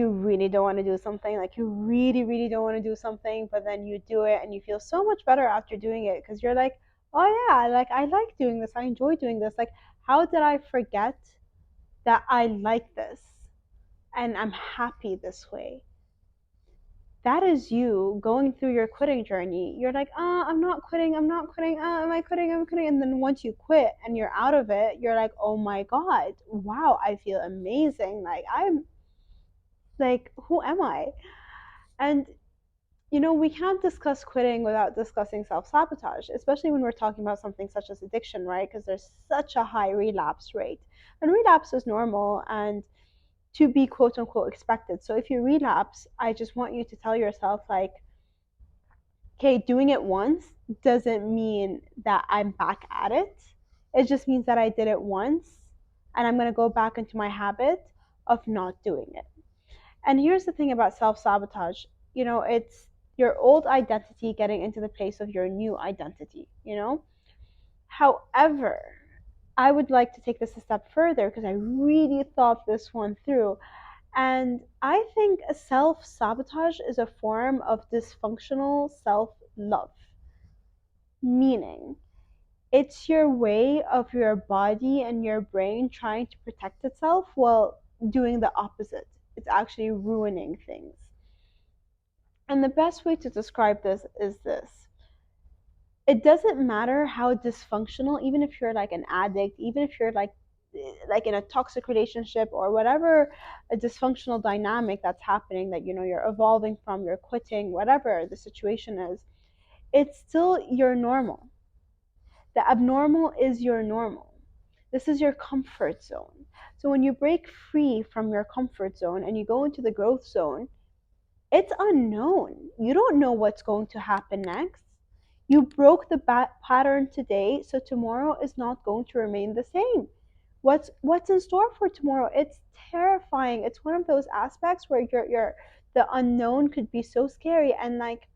you really don't want to do something, like you really, really don't want to do something, but then you do it and you feel so much better after doing it because you're like, oh yeah, like I like doing this, I enjoy doing this. Like, how did I forget that I like this and I'm happy this way? That is you going through your quitting journey. You're like, I'm not quitting, I'm not quitting, am I quitting, I'm quitting. And then once you quit and you're out of it, you're like, oh my God, wow, I feel amazing. Like, I'm like, who am I? And we can't discuss quitting without discussing self sabotage, especially when we're talking about something such as addiction, right? Because there's such a high relapse rate. And relapse is normal and to be quote unquote expected. So if you relapse, I just want you to tell yourself, like, okay, doing it once doesn't mean that I'm back at it. It just means that I did it once and I'm going to go back into my habit of not doing it. And here's the thing about self sabotage, it's your old identity getting into the place of your new identity. However, I would like to take this a step further because I really thought this one through. And I think self sabotage is a form of dysfunctional self love, meaning it's your way of your body and your brain trying to protect itself while doing the opposite. It's actually ruining things. And the best way to describe this is this: it doesn't matter how dysfunctional, even if you're like an addict, even if you're like in a toxic relationship or whatever, a dysfunctional dynamic that's happening that you're evolving from, you're quitting, whatever the situation is, it's still your normal. The abnormal is your normal. This is your comfort zone. So when you break free from your comfort zone and you go into the growth zone, it's unknown. You don't know what's going to happen next. You broke the pattern today, so tomorrow is not going to remain the same. What's in store for tomorrow? It's terrifying. It's one of those aspects where you're the unknown could be so scary, and like,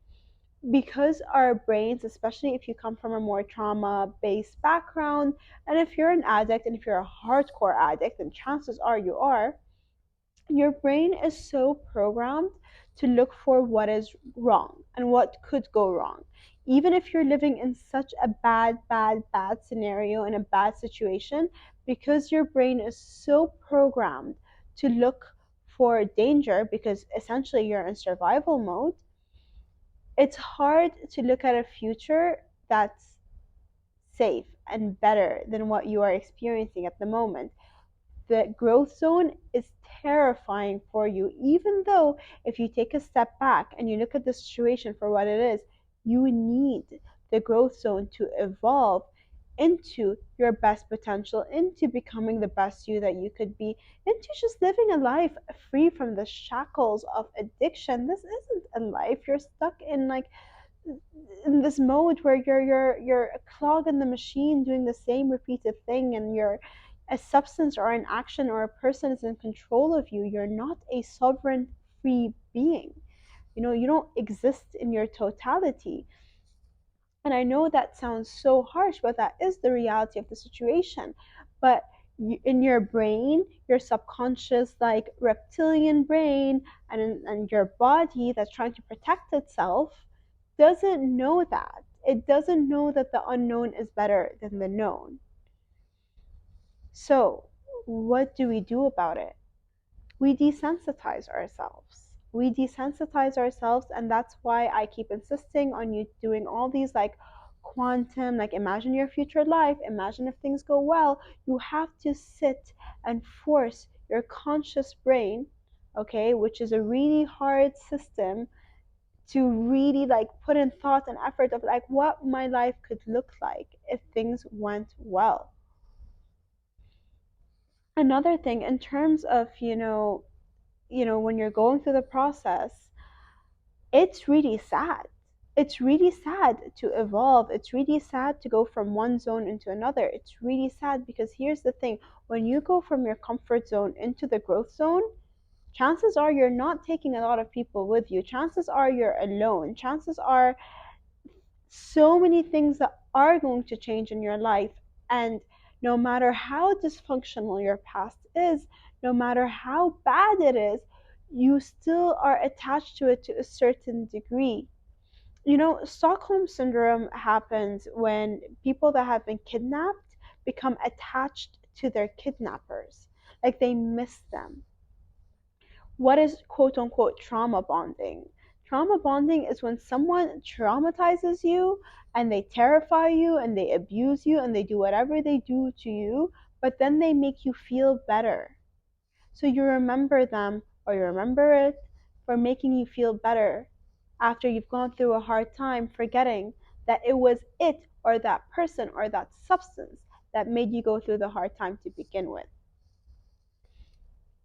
because our brains, especially if you come from a more trauma based background, and if you're an addict and if you're a hardcore addict, and chances are you are, your brain is so programmed to look for what is wrong and what could go wrong. Even if you're living in such a bad, bad, bad scenario, in a bad situation, because your brain is so programmed to look for danger, because essentially you're in survival mode, it's hard to look at a future that's safe and better than what you are experiencing at the moment. The growth zone is terrifying for you, even though if you take a step back and you look at the situation for what it is, you need the growth zone to evolve into your best potential, into becoming the best you that you could be, into just living a life free from the shackles of addiction. This isn't a life. You're stuck in this mode where you're a clog in the machine doing the same repeated thing, and you're a substance or an action or a person is in control of you. You're not a sovereign free being. You don't exist in your totality. And I know that sounds so harsh, but that is the reality of the situation. But in your brain, your subconscious, like reptilian brain, and your body that's trying to protect itself, doesn't know that. It doesn't know that the unknown is better than the known. So, what do we do about it? We desensitize ourselves. We desensitize ourselves, and that's why I keep insisting on you doing all these like quantum, like imagine your future life, imagine if things go well. You have to sit and force your conscious brain, okay, which is a really hard system, to really like put in thought and effort of like what my life could look like if things went well. Another thing in terms of when you're going through the process, it's really sad. It's really sad to evolve. It's really sad to go from one zone into another. It's really sad because here's the thing: when you go from your comfort zone into the growth zone, chances are you're not taking a lot of people with you. Chances are you're alone. Chances are so many things that are going to change in your life. And no matter how dysfunctional your past is, no matter how bad it is, you still are attached to it to a certain degree. You know, Stockholm syndrome happens when people that have been kidnapped become attached to their kidnappers, like they miss them. What is quote unquote trauma bonding? Trauma bonding is when someone traumatizes you and they terrify you and they abuse you and they do whatever they do to you, but then they make you feel better. So you remember them or you remember it for making you feel better after you've gone through a hard time, forgetting that it was it or that person or that substance that made you go through the hard time to begin with.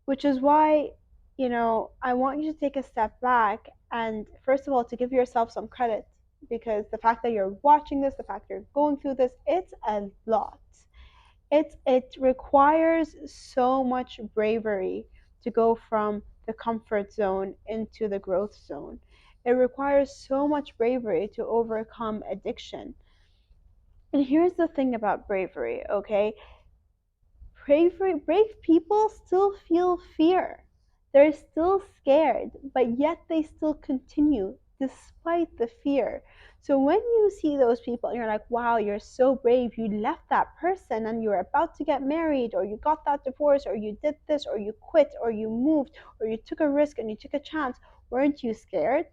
Which is why, I want you to take a step back and, first of all, to give yourself some credit, because the fact that you're watching this, the fact you're going through this, it's a lot. It requires so much bravery to go from the comfort zone into the growth zone. It requires so much bravery to overcome addiction. And here's the thing about bravery, okay? Brave people still feel fear. They're still scared, but yet they still continue despite the fear. So when you see those people and you're like, wow, you're so brave, you left that person and you're about to get married, or you got that divorce, or you did this, or you quit, or you moved, or you took a risk and you took a chance, weren't you scared?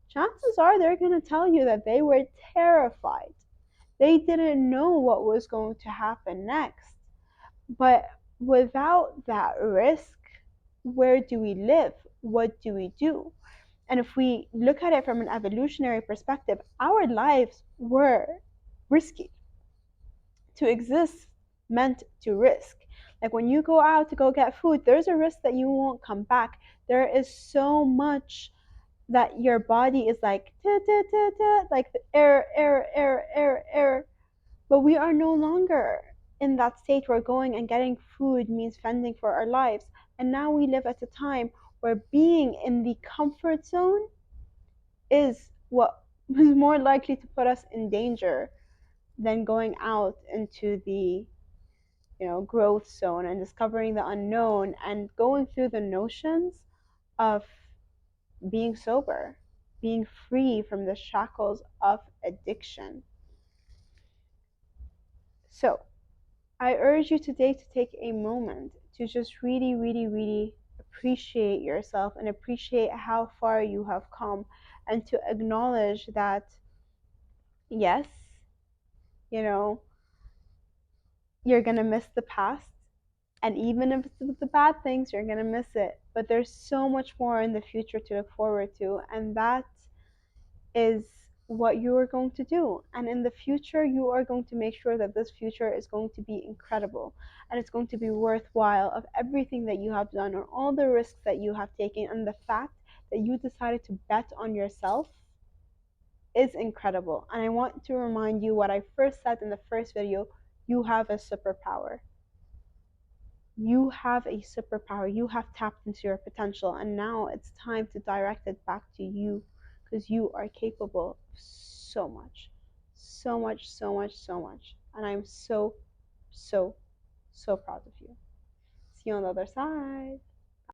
Chances are they're going to tell you that they were terrified. They didn't know what was going to happen next. But without that risk, where do we live? What do we do? And if we look at it from an evolutionary perspective, our lives were risky. To exist meant to risk. Like when you go out to go get food, there's a risk that you won't come back. There is so much that your body is like, da, da, da, da, like the air. But we are no longer in that state where going and getting food means fending for our lives. And now we live at a time where being in the comfort zone is what is more likely to put us in danger than going out into the growth zone and discovering the unknown and going through the notions of being sober, being free from the shackles of addiction. So I urge you today to take a moment to just really, really, really appreciate yourself and appreciate how far you have come, and to acknowledge that, yes, you know, you're going to miss the past. And even if it's the bad things, you're going to miss it. But there's so much more in the future to look forward to. And that is what you are going to do. And in the future, you are going to make sure that this future is going to be incredible and it's going to be worthwhile of everything that you have done or all the risks that you have taken. And the fact that you decided to bet on yourself is incredible. And I want to remind you what I first said in the first video: you have a superpower. You have a superpower. You have tapped into your potential, and now it's time to direct it back to you, because you are capable of so much, so much, so much, so much. And I'm so, so, so proud of you. See you on the other side.